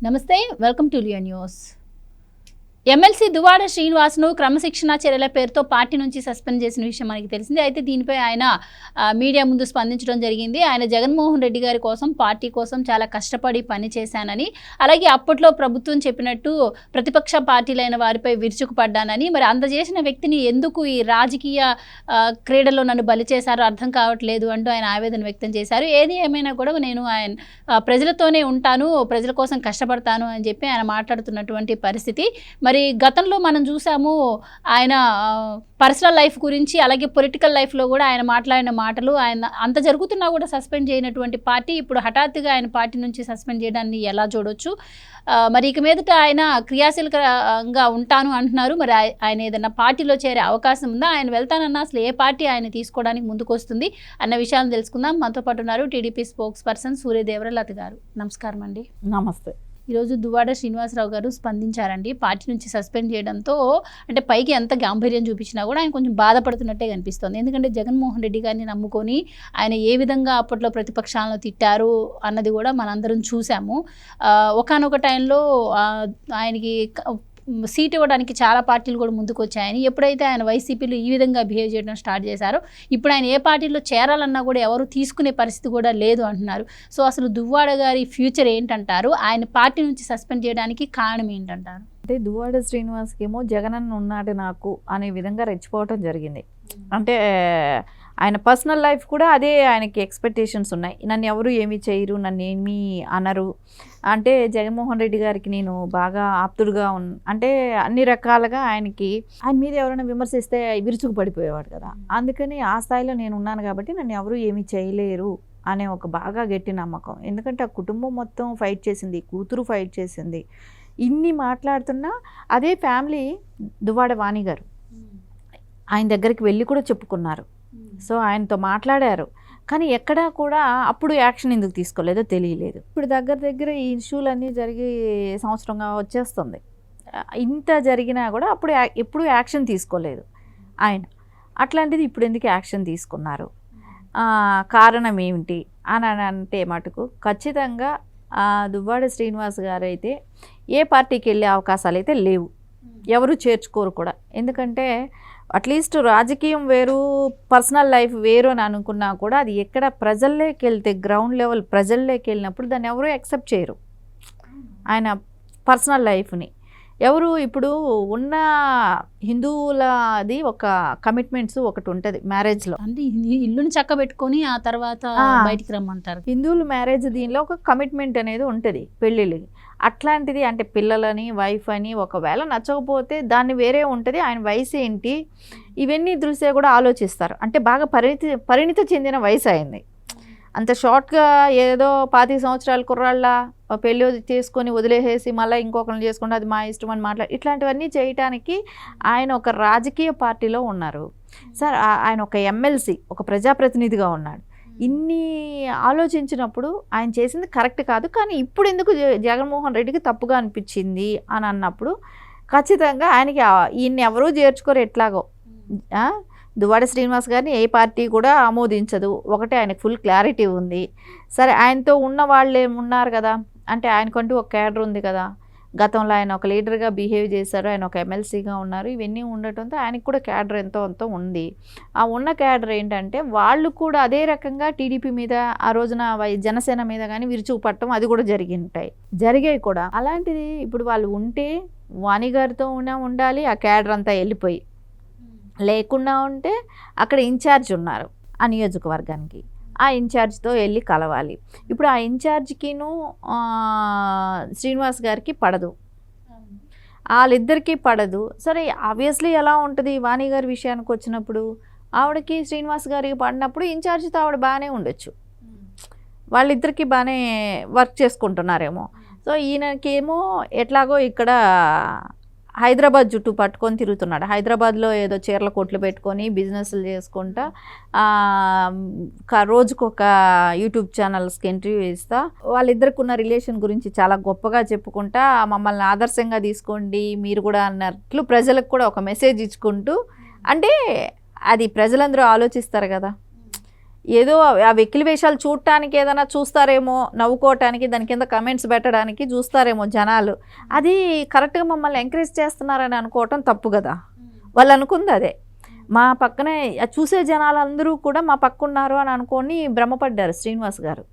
నమస్తే, welcome to Leo News. MLC Duvvada శ్రీనివాస్ను క్రమశిక్షణా చర్యల పేరుతో పార్టీ నుంచి సస్పెండ్ చేసిన విషయం మనకి తెలిసింది. అయితే దీనిపై ఆయన మీడియా ముందు స్పందించడం జరిగింది. ఆయన జగన్మోహన్ రెడ్డి గారి కోసం, పార్టీ కోసం చాలా కష్టపడి పనిచేశానని, అలాగే అప్పట్లో ప్రభుత్వం చెప్పినట్టు ప్రతిపక్ష పార్టీలైన వారిపై విరుచుకుపడ్డానని, మరి అంత చేసిన వ్యక్తిని ఎందుకు ఈ రాజకీయ క్రీడలో నన్ను బలి చేశారో అర్థం కావట్లేదు అంటూ ఆయన ఆవేదన వ్యక్తం చేశారు. ఏది ఏమైనా కూడా నేను ఆయన ప్రజలతోనే ఉంటాను, ప్రజల కోసం కష్టపడతాను అని చెప్పి ఆయన మాట్లాడుతున్నటువంటి పరిస్థితి. మరి గతంలో మనం చూసాము ఆయన పర్సనల్ లైఫ్ గురించి, అలాగే పొలిటికల్ లైఫ్లో కూడా ఆయన మాట్లాడిన మాటలు, ఆయన అంత జరుగుతున్నా కూడా సస్పెండ్ చేయనటువంటి పార్టీ ఇప్పుడు హఠాత్తుగా ఆయన పార్టీ నుంచి సస్పెండ్ చేయడాన్ని ఎలా చూడొచ్చు? మరి ఇక మీదట ఆయన క్రియాశీలకంగా ఉంటాను అంటున్నారు. మరి ఆయన ఏదైనా పార్టీలో చేరే అవకాశం ఉందా? ఆయన వెళ్తానన్నా అసలు ఏ పార్టీ ఆయన తీసుకోవడానికి ముందుకు వస్తుంది అన్న విషయాలను తెలుసుకుందాం. మనతో పాటు ఉన్నారు టీడీపీ స్పోక్స్ పర్సన్ సూర్యదేవరలత గారు. నమస్కారం అండి. నమస్తే. ఈరోజు దువ్వాడ శ్రీనివాసరావు గారు స్పందించారండి. పార్టీ నుంచి సస్పెండ్ చేయడంతో అంటే పైకి ఎంత గాంభీర్యం చూపించినా కూడా ఆయన కొంచెం బాధపడుతున్నట్టే కనిపిస్తుంది. ఎందుకంటే జగన్మోహన్ రెడ్డి గారిని నమ్ముకొని ఆయన ఏ విధంగా అప్పట్లో ప్రతిపక్షాలను తిట్టారు అన్నది కూడా మనందరం చూసాము. ఒకానొక టైంలో ఆయనకి సీట్ ఇవ్వడానికి చాలా పార్టీలు కూడా ముందుకు వచ్చాయని, ఎప్పుడైతే ఆయన వైసీపీలో ఈ విధంగా బిహేవ్ చేయడం స్టార్ట్ చేశారో ఇప్పుడు ఆయన ఏ పార్టీలో చేరాలన్నా కూడా ఎవరు తీసుకునే పరిస్థితి కూడా లేదు అంటున్నారు. సో అసలు దువ్వాడ గారి ఫ్యూచర్ ఏంటంటారు? ఆయన పార్టీ నుంచి సస్పెండ్ చేయడానికి కారణం ఏంటంటారు? అంటే దువ్వాడ శ్రీనివాస్కి ఏమో జగనన్న ఉన్నాడు నాకు అనే విధంగా రెచ్చిపోవటం జరిగింది. అంటే ఆయన పర్సనల్ లైఫ్ కూడా అదే, ఆయనకి ఎక్స్పెక్టేషన్స్ ఉన్నాయి. నన్ను ఎవరు ఏమీ చేయరు, నన్ను ఏమీ అనరు, అంటే జగన్మోహన్ రెడ్డి గారికి నేను బాగా ఆప్తుడుగా అంటే అన్ని రకాలుగా ఆయనకి ఆయన మీద ఎవరైనా విమర్శిస్తే విరుచుకు పడిపోయేవాడు కదా. అందుకని ఆ స్థాయిలో నేను ఉన్నాను కాబట్టి నన్ను ఎవరు ఏమీ చేయలేరు అనే ఒక బాగా గట్టి నమ్మకం. ఎందుకంటే ఆ కుటుంబం మొత్తం ఫైట్ చేసింది, కూతురు ఫైట్ చేసింది. ఇన్ని మాట్లాడుతున్నా అదే ఫ్యామిలీ దువ్వాడ వాణి గారు ఆయన దగ్గరికి వెళ్ళి కూడా చెప్పుకున్నారు. సో ఆయనతో మాట్లాడారు, కానీ ఎక్కడా కూడా అప్పుడు యాక్షన్ ఎందుకు తీసుకోలేదో తెలియలేదు. ఇప్పుడు దగ్గర ఈ ఇష్యూలన్నీ జరిగి సంవత్సరంగా వచ్చేస్తుంది. ఇంత జరిగినా కూడా అప్పుడు ఎప్పుడు యాక్షన్ తీసుకోలేదు ఆయన. అట్లాంటిది ఇప్పుడు ఎందుకు యాక్షన్ తీసుకున్నారు, కారణం ఏమిటి అని అంటే మటుకు ఖచ్చితంగా దువ్వాడ శ్రీనివాస్ గారు అయితే ఏ పార్టీకి వెళ్ళే అవకాశాలు అయితే లేవు, ఎవరు చేర్చుకోరు కూడా. ఎందుకంటే అట్లీస్ట్ రాజకీయం వేరు, పర్సనల్ లైఫ్ వేరు అని అనుకున్నా కూడా అది ఎక్కడ ప్రజల్లోకి వెళ్తే, గ్రౌండ్ లెవెల్ ప్రజల్లోకి వెళ్ళినప్పుడు దాన్ని ఎవరు యాక్సెప్ట్ చేయరు. ఆయన పర్సనల్ లైఫ్ని ఎవరు, ఇప్పుడు ఉన్న హిందువులది ఒక కమిట్మెంట్స్ ఒకటి ఉంటుంది మ్యారేజ్లో, అంటే ఇల్లుని చక్క పెట్టుకొని ఆ తర్వాత బయటికి రమ్మంటారు. హిందువుల మ్యారేజ్ దీనిలో ఒక కమిట్మెంట్ అనేది ఉంటుంది పెళ్ళిళ్ళకి. అట్లాంటిది అంటే పిల్లలని, వైఫ్ అని ఒకవేళ నచ్చకపోతే దాన్ని వేరే ఉంటుంది. ఆయన వయసు ఏంటి, ఇవన్నీ దృష్ట్యా కూడా ఆలోచిస్తారు. అంటే బాగా పరిణిత చెందిన వయసు అయింది. అంత షార్ట్గా ఏదో 25 సంవత్సరాల కుర్రాళ్ళ పెళ్ళి చేసుకొని వదిలేసేసి మళ్ళీ ఇంకొకరిని చేసుకుంటే అది మా ఇష్టం అని ఇట్లాంటివన్నీ చేయటానికి ఆయన ఒక రాజకీయ పార్టీలో ఉన్నారు సార్. ఆయన ఒక ఎమ్మెల్సీ, ఒక ప్రజాప్రతినిధిగా ఉన్నాడు. ఇన్ని ఆలోచించినప్పుడు ఆయన చేసింది కరెక్ట్ కాదు. కానీ ఇప్పుడు ఎందుకు జగన్మోహన్ రెడ్డికి తప్పుగా అనిపించింది అని అన్నప్పుడు ఖచ్చితంగా ఆయనకి ఈయన్ని ఎవరూ చేర్చుకోరు. ఎట్లాగో దువ్వాడ శ్రీనివాస్ గారిని ఏ పార్టీ కూడా ఆమోదించదు. ఒకటే ఆయనకు ఫుల్ క్లారిటీ ఉంది. సరే, ఆయనతో ఉన్న వాళ్ళు ఏమున్నారు కదా, అంటే ఆయనకంటూ ఒక క్యాడర్ ఉంది కదా. గతంలో ఆయన ఒక లీడర్గా బిహేవ్ చేశారు, ఆయన ఒక ఎమ్మెల్సీగా ఉన్నారు. ఇవన్నీ ఉండటంతో ఆయనకు కూడా క్యాడర్ ఎంతో ఉంది. ఆ ఉన్న క్యాడర్ ఏంటంటే వాళ్ళు కూడా అదే రకంగా టీడీపీ మీద ఆ రోజున జనసేన మీద కానీ విరుచుకుపట్టడం అది కూడా జరిగాయి కూడా. అలాంటిది ఇప్పుడు వాళ్ళు ఉంటే వాణి గారితో ఉండాలి, ఆ క్యాడర్ అంతా వెళ్ళిపోయి. లేకుండా ఉంటే అక్కడ ఇన్ఛార్జ్ ఉన్నారు ఆ నియోజకవర్గానికి, ఆ ఇన్ఛార్జ్తో వెళ్ళి కలవాలి. ఇప్పుడు ఆ ఇన్ఛార్జ్కిను శ్రీనివాస్ గారికి పడదు, వాళ్ళిద్దరికీ పడదు. సరే, ఆబ్వియస్లీ ఎలా ఉంటుంది వాణి గారి విషయానికి వచ్చినప్పుడు, ఆవిడకి శ్రీనివాస్ గారికి పడినప్పుడు ఇన్ఛార్జ్తో ఆవిడ బాగానే ఉండొచ్చు, వాళ్ళిద్దరికీ బాగానే వర్క్ చేసుకుంటున్నారేమో. సో ఈయనకేమో ఎట్లాగో ఇక్కడ హైదరాబాద్ చుట్టూ పట్టుకొని తిరుగుతున్నాడు. హైదరాబాద్లో ఏదో చీరల కొట్లు పెట్టుకొని బిజినెస్లు చేసుకుంటా రోజుకొక యూట్యూబ్ ఛానల్స్కి ఇంటర్వ్యూ ఇస్తా వాళ్ళిద్దరికి ఉన్న రిలేషన్ గురించి చాలా గొప్పగా చెప్పుకుంటా మమ్మల్ని ఆదర్శంగా తీసుకోండి మీరు కూడా అన్నట్లు ప్రజలకు కూడా ఒక మెసేజ్ ఇచ్చుకుంటూ, అంటే అది ప్రజలందరూ ఆలోచిస్తారు కదా. ఏదో ఆ వెకిలి వేషాలు చూడటానికి ఏదైనా చూస్తారేమో, నవ్వుకోవటానికి, దాని కింద కమెంట్స్ పెట్టడానికి చూస్తారేమో జనాలు. అది కరెక్ట్గా మమ్మల్ని ఎంకరేజ్ చేస్తున్నారని అనుకోవటం తప్పు కదా. వాళ్ళు అనుకుంది అదే. మా పక్కనే చూసే జనాలందరూ కూడా మా పక్క ఉన్నారు అని అనుకొని భ్రమపడ్డారు శ్రీనివాస్ గారు,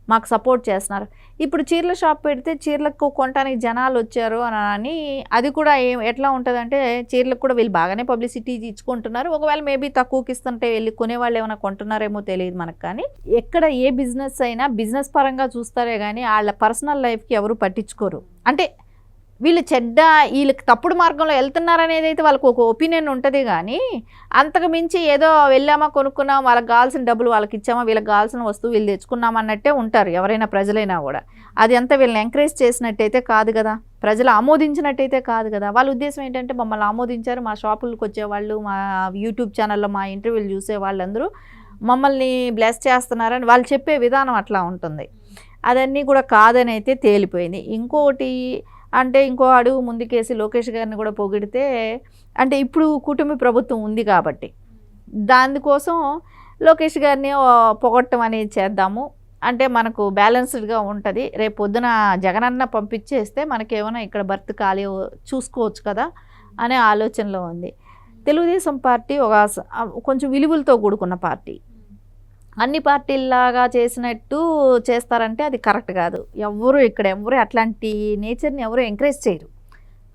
మాకు సపోర్ట్ చేస్తున్నారు. ఇప్పుడు చీరల షాప్ పెడితే చీరలకు కొనడానికి జనాలు వచ్చారు అని అది కూడా ఎట్లా ఉంటుందంటే, చీరలకు కూడా వీళ్ళు బాగానే పబ్లిసిటీ ఇచ్చుకుంటున్నారు. ఒకవేళ మేబీ తక్కువకి ఇస్తుంటే వెళ్ళి కొనేవాళ్ళు ఏమైనా కొంటున్నారేమో తెలియదు మనకు. కానీ ఎక్కడ ఏ బిజినెస్ అయినా బిజినెస్ పరంగా చూస్తారే కానీ వాళ్ళ పర్సనల్ లైఫ్కి ఎవరు పట్టించుకోరు. అంటే వీళ్ళు వీళ్ళకి తప్పుడు మార్గంలో వెళ్తున్నారనేది అయితే వాళ్ళకు ఒక ఒపీనియన్ ఉంటుంది. కానీ అంతకు మించి ఏదో వెళ్ళామా, కొనుక్కున్నాం, వాళ్ళకి కావాల్సిన డబ్బులు వాళ్ళకి ఇచ్చామా, వీళ్ళకి కావాల్సిన వస్తువు వీళ్ళు తెచ్చుకున్నామన్నట్టే ఉంటారు ఎవరైనా, ప్రజలైనా కూడా. అది అంతా వీళ్ళని ఎంకరేజ్ చేసినట్టయితే కాదు కదా, ప్రజలు ఆమోదించినట్టయితే కాదు కదా. వాళ్ళ ఉద్దేశం ఏంటంటే మమ్మల్ని ఆమోదించారు, మా షాపులకు వచ్చేవాళ్ళు, మా యూట్యూబ్ ఛానల్లో మా ఇంటర్వ్యూలు చూసే వాళ్ళందరూ మమ్మల్ని బ్లెస్ చేస్తున్నారని వాళ్ళు చెప్పే విధానం అట్లా ఉంటుంది. అదన్నీ కూడా కాదని అయితే తేలిపోయింది. ఇంకోటి అంటే ఇంకో అడుగు ముందుకేసి లోకేష్ గారిని కూడా పొగిడితే, అంటే ఇప్పుడు కూటమి ప్రభుత్వం ఉంది కాబట్టి దానికోసం లోకేష్ గారిని పొగట్టం అనేది చేద్దాము, అంటే మనకు బ్యాలెన్స్డ్గా ఉంటుంది. రేపు పొద్దున జగనన్న పంపించేస్తే మనకేమైనా ఇక్కడ బర్త్ ఖాళీ చూసుకోవచ్చు కదా అనే ఆలోచనలో ఉంది. తెలుగుదేశం పార్టీ కొంచెం విలువలతో కూడుకున్న పార్టీ. అన్ని పార్టీల్లాగా చేసినట్టు చేస్తారంటే అది కరెక్ట్ కాదు. ఎవరు అట్లాంటి నేచర్ని ఎవరు ఎంకరేజ్ చేయరు,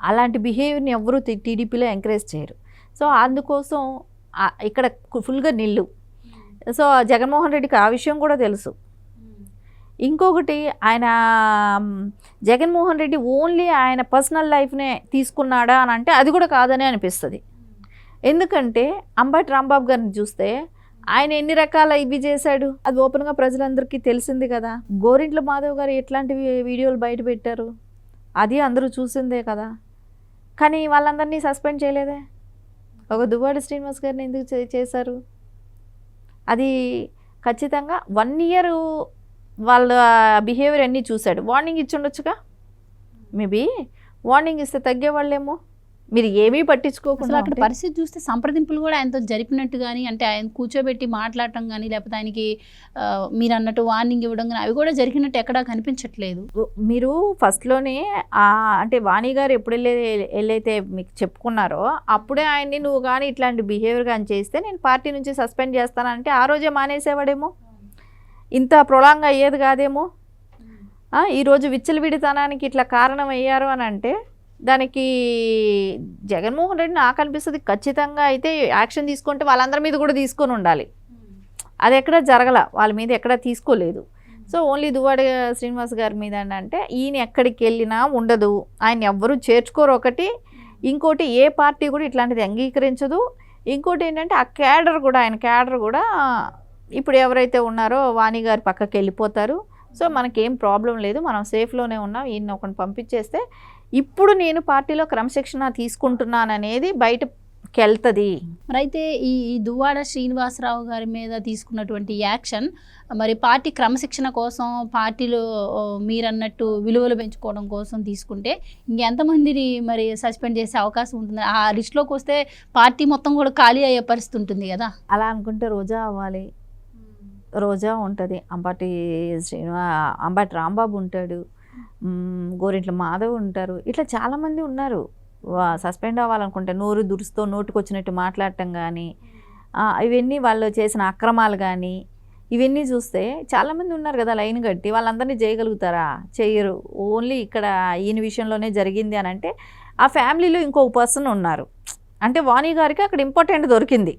అలాంటి బిహేవియర్ని ఎవరు టీడీపీలో ఎంకరేజ్ చేయరు. సో అందుకోసం ఇక్కడ ఫుల్గా నిల్లు. సో జగన్మోహన్ రెడ్డికి ఆ విషయం కూడా తెలుసు. ఇంకొకటి, ఆయన జగన్మోహన్ రెడ్డి ఓన్లీ ఆయన పర్సనల్ లైఫ్నే తీసుకున్నాడా అని అంటే అది కూడా కాదని అనిపిస్తుంది. ఎందుకంటే అంబటి రాంబాబు గారిని చూస్తే ఆయన ఎన్ని రకాల ఇవి చేశాడు అది ఓపెన్గా ప్రజలందరికీ తెలిసింది కదా. గోరింట్ల మాధవ్ గారు ఎట్లాంటి వీడియోలు బయట పెట్టారు అది అందరూ చూసిందే కదా. కానీ వాళ్ళందరినీ సస్పెండ్ చేయలేదే, ఒక దువ్వాడ శ్రీనివాస్ గారిని ఎందుకు చేశారు? అది ఖచ్చితంగా 1 year వాళ్ళ బిహేవియర్ అన్నీ చూశాడు. వార్నింగ్ ఇచ్చి ఉండొచ్చుగా, మేబీ వార్నింగ్ ఇస్తే తగ్గేవాళ్ళేమో. మీరు ఏమీ పట్టించుకోకుండా అక్కడ పరిస్థితి చూస్తే సంప్రదింపులు కూడా ఆయనతో జరిపినట్టు కానీ, అంటే ఆయన కూర్చోబెట్టి మాట్లాడటం కానీ, లేకపోతే ఆయనకి మీరు అన్నట్టు వార్నింగ్ ఇవ్వడం కానీ అవి కూడా జరిగినట్టు ఎక్కడా కనిపించట్లేదు. మీరు ఫస్ట్లోనే అంటే వాణి గారు ఎప్పుడు వెళ్ళైతే మీకు చెప్పుకున్నారో అప్పుడే ఆయన్ని నువ్వు కానీ ఇట్లాంటి బిహేవియర్ కానీ చేస్తే నేను పార్టీ నుంచి సస్పెండ్ చేస్తానంటే ఆ రోజే మానేసేవాడేమో, ఇంత ప్రొలాంగ్ అయ్యేది కాదేమో. ఈరోజు విచ్చలవిడితనానికి ఇట్లా కారణం అయ్యారు అని అంటే దానికి జగన్మోహన్ రెడ్డి నాకు అనిపిస్తుంది ఖచ్చితంగా అయితే యాక్షన్ తీసుకుంటే వాళ్ళందరి మీద కూడా తీసుకొని ఉండాలి. అది ఎక్కడ జరగల, వాళ్ళ మీద ఎక్కడ తీసుకోలేదు. సో ఓన్లీ దువ్వాడ శ్రీనివాస్ గారి మీద అంటే ఈయన ఎక్కడికి వెళ్ళినా ఉండదు, ఆయన ఎవ్వరూ చేర్చుకోరు ఒకటి. ఇంకోటి ఏ పార్టీ కూడా ఇట్లాంటిది అంగీకరించదు. ఇంకోటి ఏంటంటే ఆ క్యాడర్ కూడా, ఆయన క్యాడర్ కూడా ఇప్పుడు ఎవరైతే ఉన్నారో వాణి గారి పక్కకి వెళ్ళిపోతారు. సో మనకేం ప్రాబ్లం లేదు, మనం సేఫ్లోనే ఉన్నాం, ఈయన ఒకరిని పంపించేస్తే ఇప్పుడు నేను పార్టీలో క్రమశిక్షణ తీసుకుంటున్నాననేది బయటకి వెళ్తుంది. మరి అయితే ఈ దువ్వాడ శ్రీనివాసరావు గారి మీద తీసుకున్నటువంటి యాక్షన్ మరి పార్టీ క్రమశిక్షణ కోసం, పార్టీలో మీరన్నట్టు విలువలు పెంచుకోవడం కోసం తీసుకుంటే ఇంకెంతమందిని మరి సస్పెండ్ చేసే అవకాశం ఉంటుంది? ఆ లిస్టులోకి వస్తే పార్టీ మొత్తం కూడా ఖాళీ అయ్యే పరిస్థితి ఉంటుంది కదా. అలా అనుకుంటే రోజా అవ్వాలి, రోజా ఉంటుంది, అంబటి రాంబాబు ఉంటాడు, గోరింట్ల మాధవ్ ఉంటారు, ఇట్లా చాలామంది ఉన్నారు. సస్పెండ్ అవ్వాలనుకుంటే నోరు దురుస్తో నోటుకు వచ్చినట్టు మాట్లాడటం కానీ, ఇవన్నీ వాళ్ళు చేసిన అక్రమాలు కానీ ఇవన్నీ చూస్తే చాలామంది ఉన్నారు కదా లైన్ కట్టి. వాళ్ళందరినీ చేయగలుగుతారా? చేయరు. ఓన్లీ ఇక్కడ ఈయన విషయంలోనే జరిగింది అని అంటే ఆ ఫ్యామిలీలో ఇంకొక పర్సన్ ఉన్నారు. అంటే వాణి గారికి అక్కడ ఇంపార్టెంట్ దొరికింది.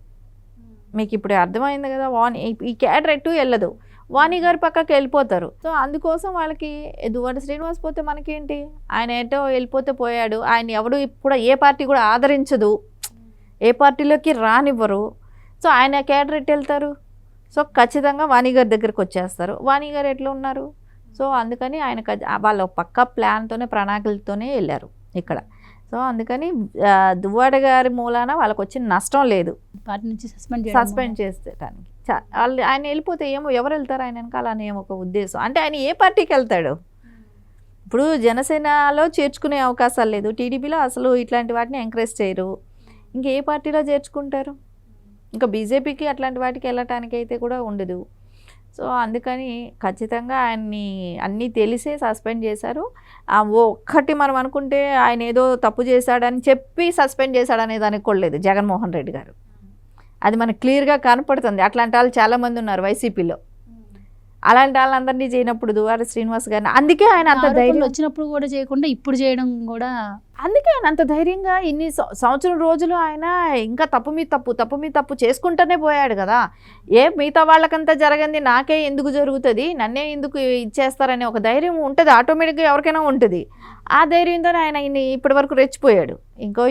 మీకు ఇప్పుడు అర్థమైంది కదా, వాణి ఈ క్యాడర్ ఎటు వెళ్ళదు, వాణి గారి పక్కకి వెళ్ళిపోతారు. సో అందుకోసం వాళ్ళకి దువ్వాడ శ్రీనివాస్ పోతే మనకేంటి, ఆయన ఏటో వెళ్ళిపోతే పోయాడు, ఆయన ఎవడు కూడా ఏ పార్టీ కూడా ఆదరించదు, ఏ పార్టీలోకి రానివ్వరు. సో ఆయన క్యాడర్ ఎట్టు వెళ్తారు? సో ఖచ్చితంగా వాణి గారి దగ్గరికి వచ్చేస్తారు. వాణి గారు ఎట్లా ఉన్నారు? సో అందుకని ఆయన వాళ్ళ పక్క ప్లాన్తోనే ప్రణాళికలతోనే వెళ్ళారు ఇక్కడ. సో అందుకని దువ్వాడ గారి మూలాన వాళ్ళకి వచ్చిన నష్టం లేదు పార్టీ నుంచి సస్పెండ్ చేసేటానికి. వాళ్ళు ఆయన వెళ్ళిపోతే ఏమో ఎవరు వెళ్తారు ఆయన వెనకాల అనే ఒక ఉద్దేశం. అంటే ఆయన ఏ పార్టీకి వెళ్తాడు? ఇప్పుడు జనసేనలో చేర్చుకునే అవకాశాలు లేదు, టీడీపీలో అసలు ఇట్లాంటి వాటిని ఎంకరేజ్ చేయరు, ఇంకే పార్టీలో చేర్చుకుంటారు? ఇంకా బీజేపీకి అట్లాంటి వాటికి వెళ్ళటానికి అయితే కూడా ఉండదు. సో అందుకని ఖచ్చితంగా ఆయన్ని అన్నీ తెలిసే సస్పెండ్ చేశారు. ఒక్కటి మనం అనుకుంటే ఆయన ఏదో తప్పు చేశాడని చెప్పి సస్పెండ్ చేశాడనే దానికి కూడా లేదు జగన్మోహన్ రెడ్డి గారు. అది మనకు క్లియర్గా కనపడుతుంది. అట్లాంటి వాళ్ళు చాలామంది ఉన్నారు వైసీపీలో. అలాంటి వాళ్ళందరినీ చేయనప్పుడు దువ్వాడ శ్రీనివాస్ గారిని, అందుకే ఆయన అంత ధైర్యం వచ్చినప్పుడు కూడా చేయకుండా ఇప్పుడు చేయడం కూడా, అందుకే ఆయన అంత ధైర్యంగా ఇన్ని సంవత్సరం రోజులు ఆయన ఇంకా తప్పు మీద తప్పు చేసుకుంటూనే పోయాడు కదా. మిగతా వాళ్ళకంతా జరగంది నాకే ఎందుకు జరుగుతుంది, నన్నే ఎందుకు ఇచ్చేస్తారనే ఒక ధైర్యం ఉంటుంది, ఆటోమేటిక్గా ఎవరికైనా ఉంటుంది. ఆ ధైర్యంతో ఆయన ఇప్పటి వరకు రెచ్చిపోయాడు.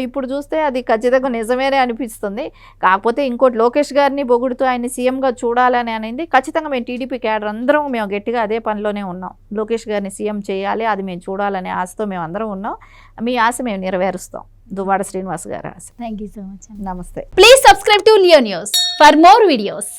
ఇప్పుడు చూస్తే అది ఖచ్చితంగా నిజమేనే అనిపిస్తుంది. కాకపోతే ఇంకోటి లోకేష్ గారిని పొగుడుతూ ఆయన్ని సీఎంగా చూడాలని అనేది ఖచ్చితంగా మేము టీడీపీ క్యాడర్ అందరం మేము గట్టిగా అదే పనిలోనే ఉన్నాం. లోకేష్ గారిని సీఎం చేయాలి, అది మేము చూడాలనే ఆశతో మేము అందరం ఉన్నాం. మీ ఆశ మేము నెరవేరుస్తాం, దువ్వాడ శ్రీనివాస్ గారి ఆశ. Thank you so much. నమస్తే. Please subscribe to Leo News for more videos.